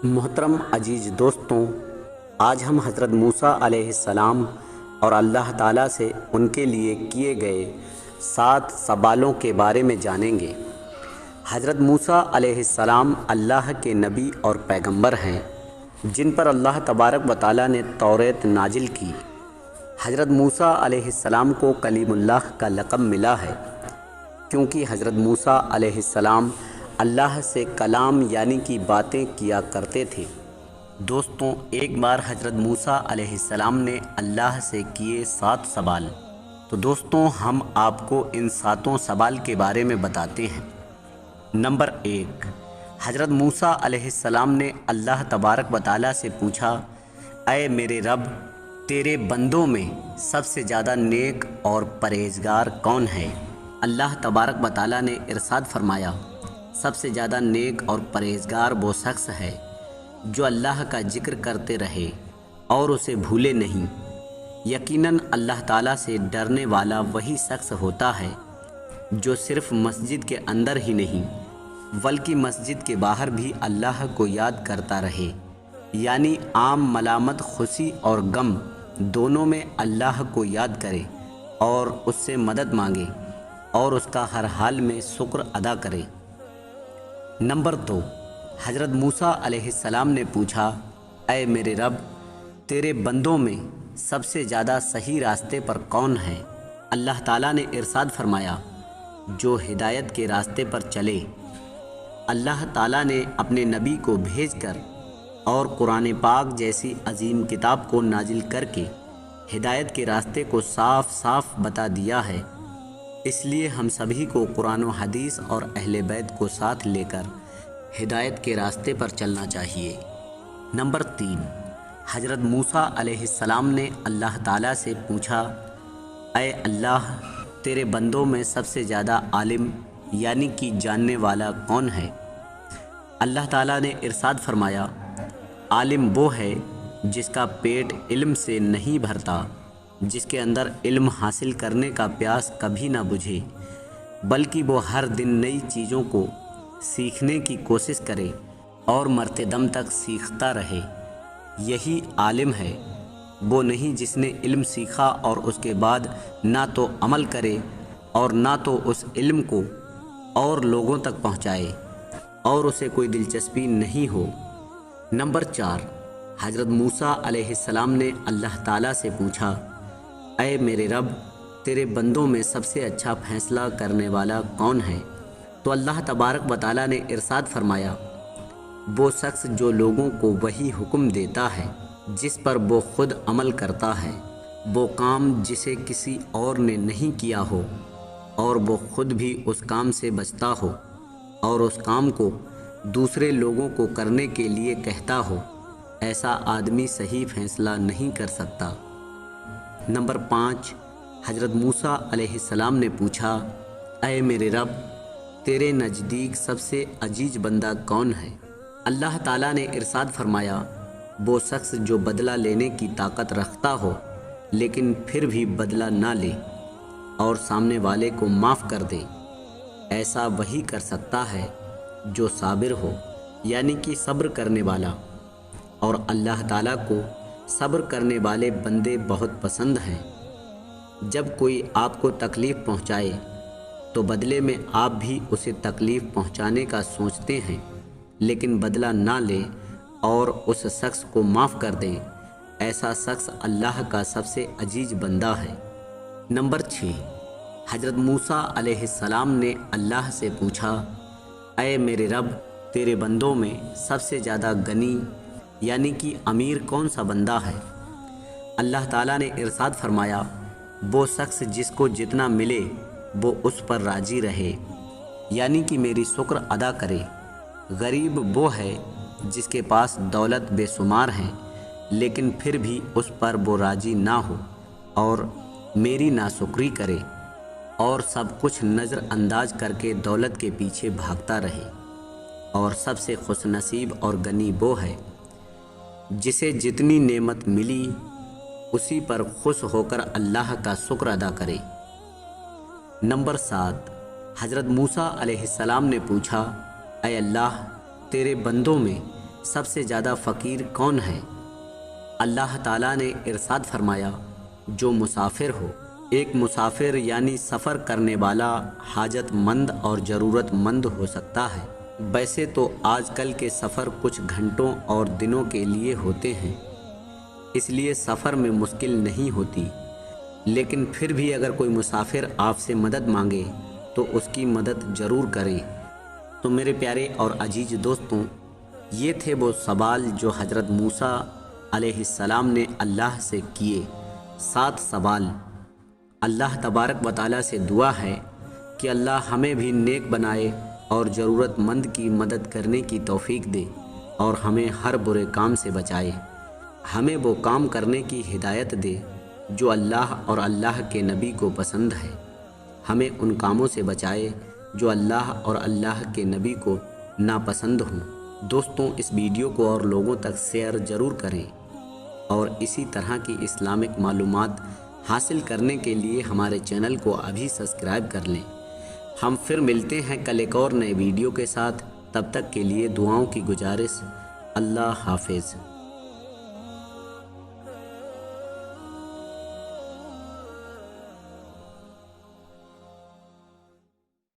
محترم عزیز دوستوں، آج ہم حضرت موسیٰ علیہ السلام اور اللہ تعالیٰ سے ان کے لیے کیے گئے 7 سوالوں کے بارے میں جانیں گے۔ حضرت موسیٰ علیہ السلام اللہ کے نبی اور پیغمبر ہیں جن پر اللہ تبارک و تعالیٰ نے توریت نازل کی۔ حضرت موسیٰ علیہ السلام کو کلیم اللہ کا لقب ملا ہے کیونکہ حضرت موسیٰ علیہ السلام اللہ سے کلام یعنی کہ باتیں کیا کرتے تھے۔ دوستوں، ایک بار حضرت موسیٰ علیہ السلام نے اللہ سے کیے 7 سوال، تو دوستوں ہم آپ کو ان 7 سوال کے بارے میں بتاتے ہیں۔ نمبر 1، حضرت موسیٰ علیہ السلام نے اللہ تبارک و تعالیٰ سے پوچھا، اے میرے رب، تیرے بندوں میں سب سے زیادہ نیک اور پرہیزگار کون ہے؟ اللہ تبارک و تعالیٰ نے ارشاد فرمایا، سب سے زیادہ نیک اور پرہیزگار وہ شخص ہے جو اللہ کا ذکر کرتے رہے اور اسے بھولے نہیں۔ یقیناً اللہ تعالیٰ سے ڈرنے والا وہی شخص ہوتا ہے جو صرف مسجد کے اندر ہی نہیں بلکہ مسجد کے باہر بھی اللہ کو یاد کرتا رہے، یعنی عام ملامت، خوشی اور غم دونوں میں اللہ کو یاد کرے اور اس سے مدد مانگے اور اس کا ہر حال میں شکر ادا کرے۔ نمبر 2، حضرت موسیٰ علیہ السلام نے پوچھا، اے میرے رب، تیرے بندوں میں سب سے زیادہ صحیح راستے پر کون ہے؟ اللہ تعالیٰ نے ارشاد فرمایا، جو ہدایت کے راستے پر چلے۔ اللہ تعالیٰ نے اپنے نبی کو بھیج کر اور قرآن پاک جیسی عظیم کتاب کو نازل کر کے ہدایت کے راستے کو صاف صاف بتا دیا ہے۔ اس لیے ہم سبھی کو قرآن و حدیث اور اہل بیت کو ساتھ لے کر ہدایت کے راستے پر چلنا چاہیے۔ نمبر 3، حضرت موسیٰ علیہ السلام نے اللہ تعالیٰ سے پوچھا، اے اللہ، تیرے بندوں میں سب سے زیادہ عالم یعنی کہ جاننے والا کون ہے؟ اللہ تعالیٰ نے ارشاد فرمایا، عالم وہ ہے جس کا پیٹ علم سے نہیں بھرتا، جس کے اندر علم حاصل کرنے کا پیاس کبھی نہ بجھے، بلکہ وہ ہر دن نئی چیزوں کو سیکھنے کی کوشش کرے اور مرتے دم تک سیکھتا رہے۔ یہی عالم ہے، وہ نہیں جس نے علم سیکھا اور اس کے بعد نہ تو عمل کرے اور نہ تو اس علم کو اور لوگوں تک پہنچائے اور اسے کوئی دلچسپی نہیں ہو۔ نمبر 4، حضرت موسیٰ علیہ السلام نے اللہ تعالیٰ سے پوچھا، اے میرے رب، تیرے بندوں میں سب سے اچھا فیصلہ کرنے والا کون ہے؟ تو اللہ تبارک و تعالیٰ نے ارشاد فرمایا، وہ شخص جو لوگوں کو وہی حکم دیتا ہے جس پر وہ خود عمل کرتا ہے، وہ کام جسے کسی اور نے نہیں کیا ہو اور وہ خود بھی اس کام سے بچتا ہو اور اس کام کو دوسرے لوگوں کو کرنے کے لیے کہتا ہو، ایسا آدمی صحیح فیصلہ نہیں کر سکتا۔ نمبر 5، حضرت موسیٰ علیہ السلام نے پوچھا، اے میرے رب، تیرے نزدیک سب سے عزیز بندہ کون ہے؟ اللہ تعالیٰ نے ارشاد فرمایا، وہ شخص جو بدلہ لینے کی طاقت رکھتا ہو لیکن پھر بھی بدلہ نہ لے اور سامنے والے کو معاف کر دے، ایسا وہی کر سکتا ہے جو صابر ہو، یعنی کہ صبر کرنے والا، اور اللہ تعالیٰ کو صبر کرنے والے بندے بہت پسند ہیں۔ جب کوئی آپ کو تکلیف پہنچائے تو بدلے میں آپ بھی اسے تکلیف پہنچانے کا سوچتے ہیں، لیکن بدلہ نہ لیں اور اس شخص کو معاف کر دیں، ایسا شخص اللہ کا سب سے عزیز بندہ ہے۔ نمبر 6، حضرت موسیٰ علیہ السلام نے اللہ سے پوچھا، اے میرے رب، تیرے بندوں میں سب سے زیادہ غنی یعنی کہ امیر کون سا بندہ ہے؟ اللہ تعالیٰ نے ارشاد فرمایا، وہ شخص جس کو جتنا ملے وہ اس پر راضی رہے، یعنی کہ میری شکر ادا کرے۔ غریب وہ ہے جس کے پاس دولت بے شمار ہے لیکن پھر بھی اس پر وہ راضی نہ ہو اور میری ناشکری کرے اور سب کچھ نظر انداز کر کے دولت کے پیچھے بھاگتا رہے۔ اور سب سے خوش نصیب اور غنی وہ ہے جسے جتنی نعمت ملی اسی پر خوش ہو کر اللہ کا شکر ادا کرے۔ نمبر 7، حضرت موسیٰ علیہ السلام نے پوچھا، اے اللہ، تیرے بندوں میں سب سے زیادہ فقیر کون ہے؟ اللہ تعالیٰ نے ارشاد فرمایا، جو مسافر ہو۔ ایک مسافر یعنی سفر کرنے والا حاجت مند اور ضرورت مند ہو سکتا ہے۔ ویسے تو آج کل کے سفر کچھ گھنٹوں اور دنوں کے لیے ہوتے ہیں، اس لیے سفر میں مشکل نہیں ہوتی، لیکن پھر بھی اگر کوئی مسافر آپ سے مدد مانگے تو اس کی مدد ضرور کریں۔ تو میرے پیارے اور عزیز دوستوں، یہ تھے وہ سوال جو حضرت موسیٰ علیہ السلام نے اللہ سے کیے، 7 سوال۔ اللہ تبارک و تعالیٰ سے دعا ہے کہ اللہ ہمیں بھی نیک بنائے اور ضرورت مند کی مدد کرنے کی توفیق دے، اور ہمیں ہر برے کام سے بچائے۔ ہمیں وہ کام کرنے کی ہدایت دے جو اللہ اور اللہ کے نبی کو پسند ہے، ہمیں ان کاموں سے بچائے جو اللہ اور اللہ کے نبی کو ناپسند ہوں۔ دوستوں، اس ویڈیو کو اور لوگوں تک شیئر ضرور کریں، اور اسی طرح کی اسلامک معلومات حاصل کرنے کے لیے ہمارے چینل کو ابھی سبسکرائب کر لیں۔ ہم پھر ملتے ہیں کل ایک اور نئے ویڈیو کے ساتھ، تب تک کے لیے دعاؤں کی گزارش۔ اللہ حافظ۔